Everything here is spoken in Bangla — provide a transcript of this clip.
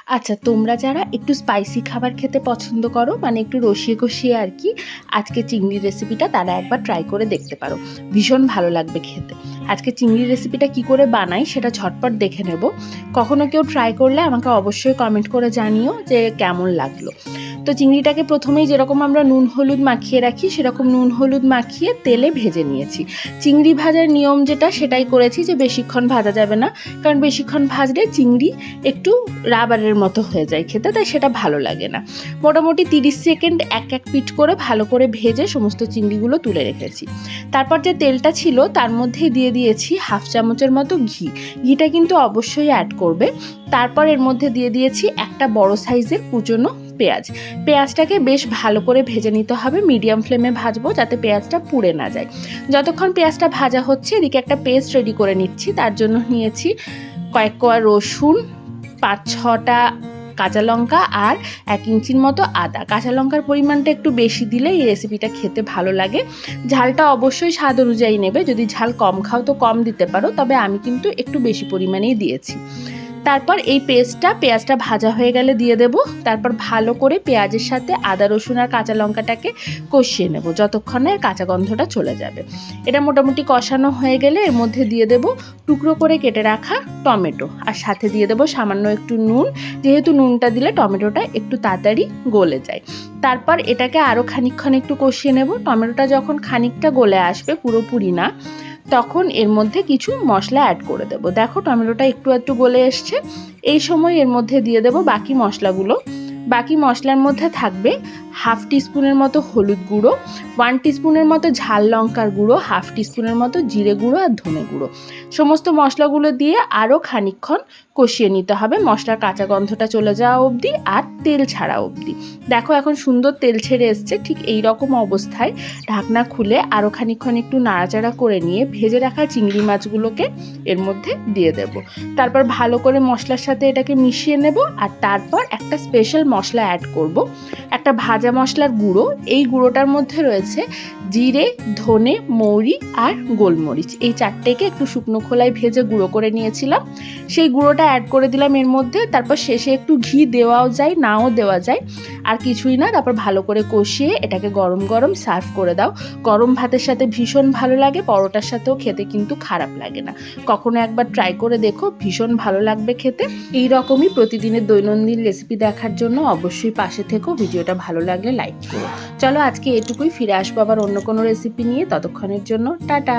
আচ্ছা, তোমরা যারা একটু স্পাইসি খাবার খেতে পছন্দ করো, মানে একটু রসিয়ে কষিয়ে আর কি, আজকে চিংড়ির রেসিপিটা তারা একবার ট্রাই করে দেখতে পারো। ভীষণ ভালো লাগবে খেতে। আজকে চিংড়ির রেসিপিটা কি করে বানাই সেটা ঝটপট দেখে নেব। কখনো কেউ ট্রাই করলে আমাকে অবশ্যই কমেন্ট করে জানিও যে কেমন লাগলো। তো চিংড়িটাকে প্রথমেই যেরকম আমরা নুন হলুদ মাখিয়ে রাখি সেরকম নুন হলুদ মাখিয়ে তেলে ভেজে নিয়েছি। চিংড়ি ভাজার নিয়ম যেটা সেটাই করেছি, যে বেশিক্ষণ ভাজা যাবে না, কারণ বেশিক্ষণ ভাজলে চিংড়ি একটু রাবারের মতো হয়ে যায় খেতে, তাই সেটা ভালো লাগে না। মোটামুটি 30 সেকেন্ড এক এক পিঠ করে ভালো করে ভেজে সমস্ত চিংড়িগুলো তুলে রেখেছি। তারপর যে তেলটা ছিল তার মধ্যে দিয়ে দিয়েছি হাফ চামচের মতো ঘি। ঘিটা কিন্তু অবশ্যই অ্যাড করবে। তারপর এর মধ্যে দিয়ে দিয়েছি একটা বড় সাইজের কুচনো পেঁয়াজ। পেঁয়াজটাকে বেশ ভালো করে ভেজে নিতে হবে, মিডিয়াম ফ্লেমে ভাজবো যাতে পেঁয়াজটা পুড়ে না যায়। যতক্ষণ পেঁয়াজটা ভাজা হচ্ছে এদিকে একটা পেস্ট রেডি করে নিচ্ছি। তার জন্য নিয়েছি কয়েক কোয়া রসুন, 5-6টা কাঁচা লঙ্কা আর 1 ইঞ্চির মতো আদা। কাঁচা লঙ্কার পরিমাণটা একটু বেশি দিলে এই রেসিপিটা খেতে ভালো লাগে। ঝালটা অবশ্যই স্বাদ অনুযায়ী নেবে, যদি ঝাল কম খাও তো কম দিতে পারো, তবে আমি কিন্তু একটু বেশি পরিমাণেই দিয়েছি। তারপর এই পেঁয়াজটা ভাজা হয়ে গেলে দিয়ে দেব। তারপর ভালো করে পেঁয়াজের সাথে আদা রসুন আর কাঁচা লঙ্কাটাকে কষিয়ে নেব যতক্ষণে কাঁচা গন্ধটা চলে যাবে। এটা মোটামুটি কষানো হয়ে গেলে এর মধ্যে দিয়ে দেব টুকরো করে কেটে রাখা টমেটো, আর সাথে দিয়ে দেব সামান্য একটু নুন, যেহেতু নুনটা দিলে টমেটোটা একটু তাড়াতাড়ি গলে যায়। তারপর এটাকে আরও খানিকক্ষণ একটু কষিয়ে নেব। টমেটোটা যখন খানিকটা গলে আসবে, পুরোপুরি না, তখন এর মধ্যে কিছু মশলা অ্যাড করে দেব। দেখো টমেটোটা একটু একটু গলে এসছে। এই সময় এর মধ্যে দিয়ে দেব বাকি মশলাগুলো। বাকি মশলার মধ্যে থাকবে হাফ টিস্পুনের মতো হলুদ গুঁড়ো, 1 টিস্পুনের মতো ঝাল লঙ্কার গুঁড়ো, হাফ টিস্পুনের মতো জিরে গুঁড়ো আর ধনে গুঁড়ো। সমস্ত মশলাগুলো দিয়ে আরও খানিকক্ষণ কষিয়ে নিতে হবে, মশলার কাঁচা গন্ধটা চলে যাওয়া অবধি আর তেল ছাড়া অবধি। দেখো এখন সুন্দর তেল ছেড়ে এসছে। ঠিক এই রকম অবস্থায় ঢাকনা খুলে আরও খানিকক্ষণ একটু নাড়াচাড়া করে নিয়ে ভেজে রাখা চিংড়ি মাছগুলোকে এর মধ্যে দিয়ে দেব। তারপর ভালো করে মশলার সাথে এটাকে মিশিয়ে নেব। আর তারপর একটা স্পেশাল মশলা অ্যাড করব, একটা ভাজা মশলার গুঁড়ো। এই গুঁড়োটার মধ্যে রয়েছে জিরে, ধনে, মৌরি আর গোলমরিচ। এই 4টেকে একটু শুকনো খোলায় ভেজে গুঁড়ো করে নিয়েছিলাম, সেই গুঁড়োটা অ্যাড করে দিলাম এর মধ্যে। তারপর শেষে একটু ঘি দেওয়াও যায়, নাও দেওয়া যায়, আর কিছুই না। তারপর ভালো করে কষিয়ে এটাকে গরম গরম সার্ভ করে দাও। গরম ভাতের সাথে ভীষণ ভালো লাগে, পরোটার সাথেও খেতে কিন্তু খারাপ লাগে না। কখনো একবার ট্রাই করে দেখো, ভীষণ ভালো লাগবে খেতে। এই রকমই প্রতিদিনের দৈনন্দিন রেসিপি দেখার জন্য অবশ্যই পাশে থেকো। ভিডিওটা ভালো লাগলে লাইক করো। চলো আজকে এটুকুই, ফিরে আসবো আবার অন্য কোনো রেসিপি নিয়ে। ততক্ষণের জন্য টাটা।